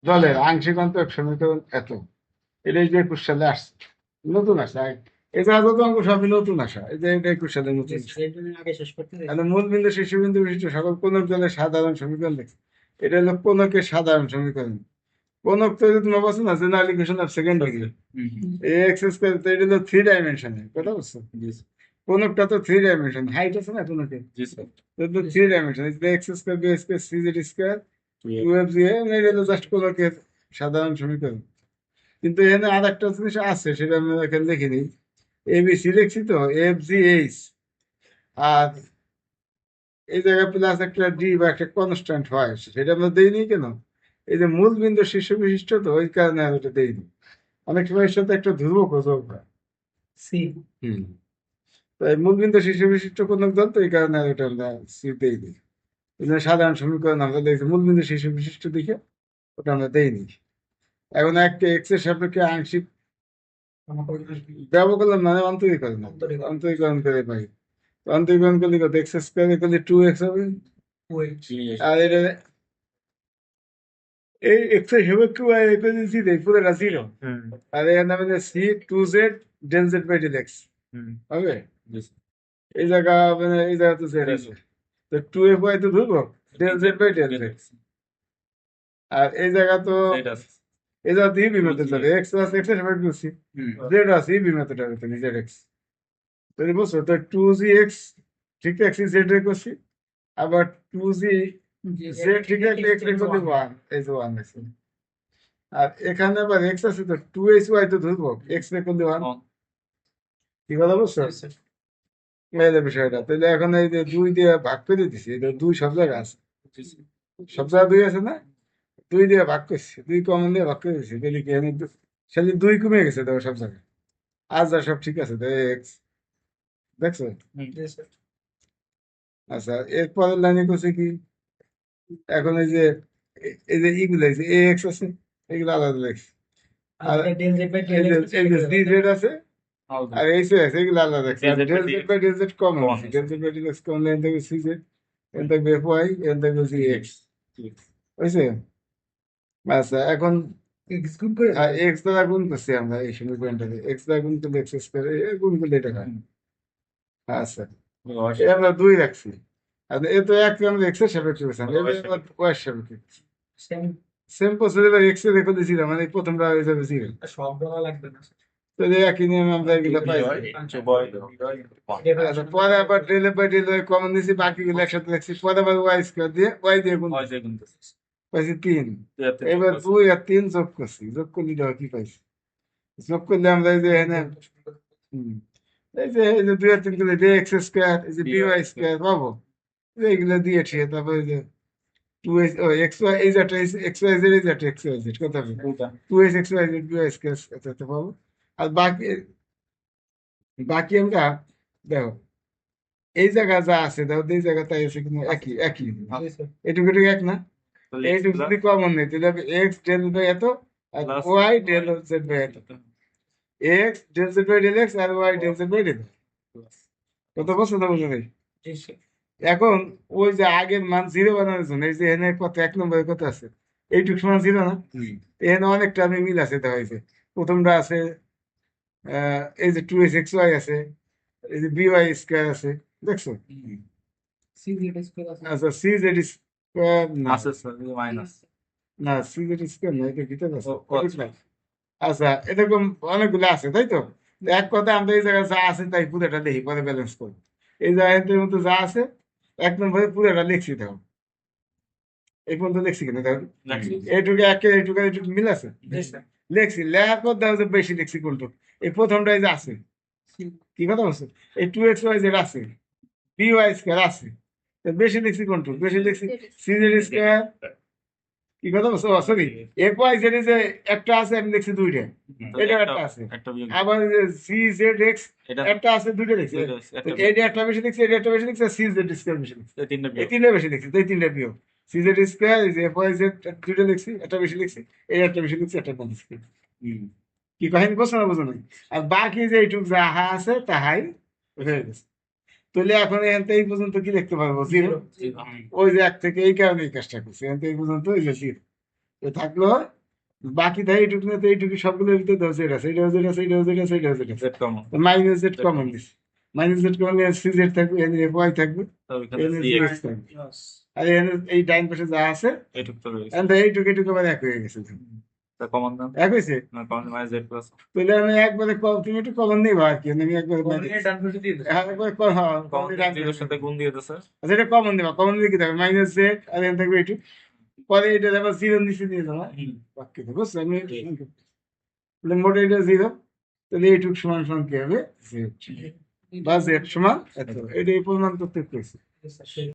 জলের আংশিক অন্তরক সমীকরণ এত। এটাই যে 21 সালে আসছে, নতুন আসা। এছাড়া যত অঙ্ক সবই নতুন আসা, এই যে এটা 21 সালে নতুন আসা। আগে শেষ করতে তাহলে মূল বিন্দু শীর্ষবিন্দু বিশিষ্ট সকল কোণক জলের সাধারণ সমীকরণ লিখছে। এটা হলো কোণকের সাধারণ সমীকরণ। কোণক তো তুমি বলছো না general equation of second degree, x square, তো এটা হলো 3 ডাইমেনশনে, কথা বলছো? কোণকটা তো 3 ডাইমেনশন, হাইট আছে না কোণকে, তো 3 dimension, X square B square C Z square 2f G, এটা হলো জাস্ট কোণকের সাধারণ সমীকরণ। কিন্তু এখানে আর একটা জিনিস আছে, সেটা আমি এখানে লিখিনি। এবিসি লিখছি তো, এফ জি এইচ, আর এই জায়গায় প্লাস একটা ডি বা একটা কনস্ট্যান্ট হয়, সেটা আমরা দিইনি কেন? এই যে মূল বিন্দু শীর্ষ বিশিষ্ট, তো ওই কারণে আর ওটা দিইনি। অনেক সময় এর সাথে একটা ধ্রুবক যোগ হয়। সি। হুম। তাই মূল বিন্দু শীর্ষ বিশিষ্ট কোন দল, তো এই কারণে আর ওটা আমরা সি দিইনি। এই জন্য সাধারণ সমীকরণ আমরা দেখছি মূল বিন্দু শীর্ষ বিশিষ্ট দিকে, ওটা আমরা দেইনি। এখন একটা এক্স এর সাপেক্ষে আংশিক ব্যবকলন মানে অন্তরীকরণ, অন্তরীকরণ করে পাই। অন্তরীকরণ করলে কত, এক্স স্কোয়ার করলে 2x হবে। আর এটা এই এক্স এর সাপেক্ষে y এর দিচ্ছি দেই পুরোটা জিরো। আর এর নামে C 2z del Z by del X হবে। এই জায়গা মানে এই জায়গা তো জেড আছে, তো 2f(y) তো ধরবো del Z by del Z. আর এই জায়গা তো এই জায়গা তো ইবি মেথড যাবে, এক্স প্লাস এক্স এর সাপেক্ষে করছি, জেড আছে ইবি মেথড হবে, তো জেড এক্স। তাহলে বুঝছো তো 2gx ঠিক এক্স জেড এর করছি, আবার 2g জেড ঠিক এক্স এর করলে 1, এই যে 1 আছে। আর এখানে আবার এক্স আছে, তো 2hy তো ধরবো, এক্স এর করলে 1। কি কথা বুঝছো? এই যে বিষয়টা, তাহলে এখন এই যে 2 দিয়ে ভাগ করে দিছি, এটা 2 সব জায়গায় আছে, সব জায়গায় 2 আছে না, 2 দিয়ে ভাগ করছি, 2 কমন দিয়ে ভাগ করে দিছি, তাহলে কি আমি খালি 2 কমে গেছে তো সব জায়গায়, আর যা সব ঠিক আছে, তো এক্স দেখছো। আচ্ছা, এর পরের লাইনে করছে কি, এখন এই যে এই যে ইগুলো আছে এ এক্স আছে, এগুলো আলাদা লেখছি। আর এই যে ডি জেড আছে আর এইচ আছে, এগুলো আলাদা রাখছি। Del Z by del Z common আছে, del Z by del X common, এখান থেকে সি জেড, এখান থেকে এফ ওয়াই, এখান থেকে সি এক্স, বুঝছে? আচ্ছা, এখন এক্স দ্বারা গুণ করছি আমরা এই সমীকরণটাকে, এক্স দ্বারা গুণ করলে এক্স স্কোয়ার, গুণ করলে এটা হয়। আচ্ছা, এই আমরা 2 রাখছি। আর এ তো এক আমরা এক্স এর সাপেক্ষে পেয়েছিলাম, এবার আবার ওয়াই এর সাপেক্ষে সেম প্রসেস, এবার এক্স এর রেখে দিয়েছিলাম, মানে প্রথমটা হয়ে যাবে জিরো। সব দেওয়া লাগবে না। তো এই একই নিয়মে আমরা এগুলো পাইছি। আচ্ছা, পরে আবার del by del Y common দিয়েছি, বাকিগুলো একসাথে রাখছি, পরে আবার ওয়াই স্কোয়ার দিয়ে ওয়াই দিয়ে গুণ পাইছি 3। এবার 2 আর 3 যোগ করছি, যোগ করলে এটা কি পাইছি, যোগ করলে আমরা এই যে এখানে হুম, এই যে 2 আর 3 করলে ডে এক্স স্কোয়ার, এই যে বি ওয়াই স্কোয়ার পাবো, এইগুলো দিয়ে ঠিক, তারপরে এই যে 2h ও এক্স ওয়াই, এই যে একটা এক্স ওয়াই জেড, এই যে একটা এক্স ওয়াই জেড, কত হবে 2h X Y Z B Y square, এত পাবো। আর বাকি বাকি আমরা দেখো এই জায়গা যা আছে, দেখো এই জায়গা তাই আছে, কিন্তু একই একই এটুকু এটুকু এক না, এইটুকু যদি কমন নেই তাহলে হবে এক্স ডেল বাই এত আর ওয়াই ডেল জেড বাই এত, X del Z by del X আর Y del Z by del. কত পছন্দ বুঝে নেই? এখন ওই যে আগের মান জিরো বানানোর জন্য এই যে এনে কত 1 নম্বরে কত আছে, এইটুকু সমান জিরো না, এখানে অনেকটা আমি মিল আছে, দেখা হয়েছে। প্রথমটা আছে এই যে 2h এক্স ওয়াই আছে, এই যে বি ওয়াই স্কোয়ার আছে, দেখছো? আচ্ছা, সি জেড স্কোয়ার না, না সি জেড স্কোয়ার না, এটা ভিতরে আছে ওইটা না। আচ্ছা, এরকম অনেকগুলো আছে, তাই তো? এক কথা আমরা এই জায়গায় যা আছে তাই পুরোটা দেখি, পরে ব্যালেন্স করবো। এই জায়গাটার মধ্যে যা আছে 1 নম্বরে পুরোটা লিখছি, দেখো এই পর্যন্ত লিখছি কিনা দেখো, এইটুকু একে এইটুকু এইটুকু মিল আছে, লিখছি, লেখার পর দেখো যে বেশি লিখছি কোনটুক, এই প্রথমটাই যে আছে, কি কথা বলছো, এই 2x y জেড আছে, বি ওয়াই স্কোয়ার আছে, তো বেশি লিখছি কোনটুক, বেশি লিখছি সি জেড স্কোয়ার। কি কথা বলছো, সরি, এফ ওয়াই জেড যে একটা আছে, আমি লিখছি 2টা, এটা একটা আছে, আবার সি জেড এক্স একটা আছে, 2টা লিখছি, তো এটা একটা বেশি লিখছি, এটা একটা বেশি লিখছি, সি জেড স্কোয়ার বেশি লিখছি, এই 3টা বেশি লিখছি, তো এই 3টা বিয়োগ, সি জেড স্কোয়ার, এই যে এফ ওয়াই জেড 2টা লিখছি, একটা বেশি লিখছি, এই একটা বেশি লিখছি, একটা কম লিখছি। কি কাহিনী বলছো না, বুঝো নাই? আর বাকি যে এইটুক যাহা আছে তাহাই হয়ে গেছে। তাহলে এখন এখান থেকে এই পর্যন্ত কি লিখতে পারবো, জিরো। ওই যে এক থেকে এই কারণে এই কাজটা করছি, এখান থেকে এই পর্যন্ত ওই যে জিরো, তো থাকলো বাকি থাকে এইটুকু না, তো এইটুকু সবগুলোর ভিতরে ধর জেড আছে, এটাও জেড আছে, এটাও জেড আছে, এটাও জেড আছে, Z common, minus Z common দিছে, minus Z common C Z থাকবে, এখানে ওয়াই থাকবে, তাহলে এখানে এখানে সি এক্স থাকবে, আর এখানে এই ডাইন পাশে যা আছে এইটুক তো রয়েছে, এখন তো এইটুকু এইটুকু আবার এক হয়ে গেছে, তা কমন দাম এক হয়েছে। না, কমন মাইনাস জেড প্লাস তাহলে আমি একবারে তুমি একটু কমন নেই আর কি, আমি একবারে ডান পাশে দিয়ে দাও। হ্যাঁ, একবারে হ্যাঁ, কমন common ডান জিরোর সাথে গুণ দিয়ে দিছে, আচ্ছা, এটা কমন দেবা, কমন দিয়ে কি থাকবে মাইনাস জেড, আর এখানে থাকবে এইটুকু, পরে এটা আবার জিরো নিচে দিয়ে দেবো, বাকি তো বুঝছো আমি তাহলে মোট এটা জিরো, তাহলে এইটুকু সমান সমান কি হবে জেড, বা জেড সমান এত, এটা এই পরিমাণ তথ্য পেয়েছি।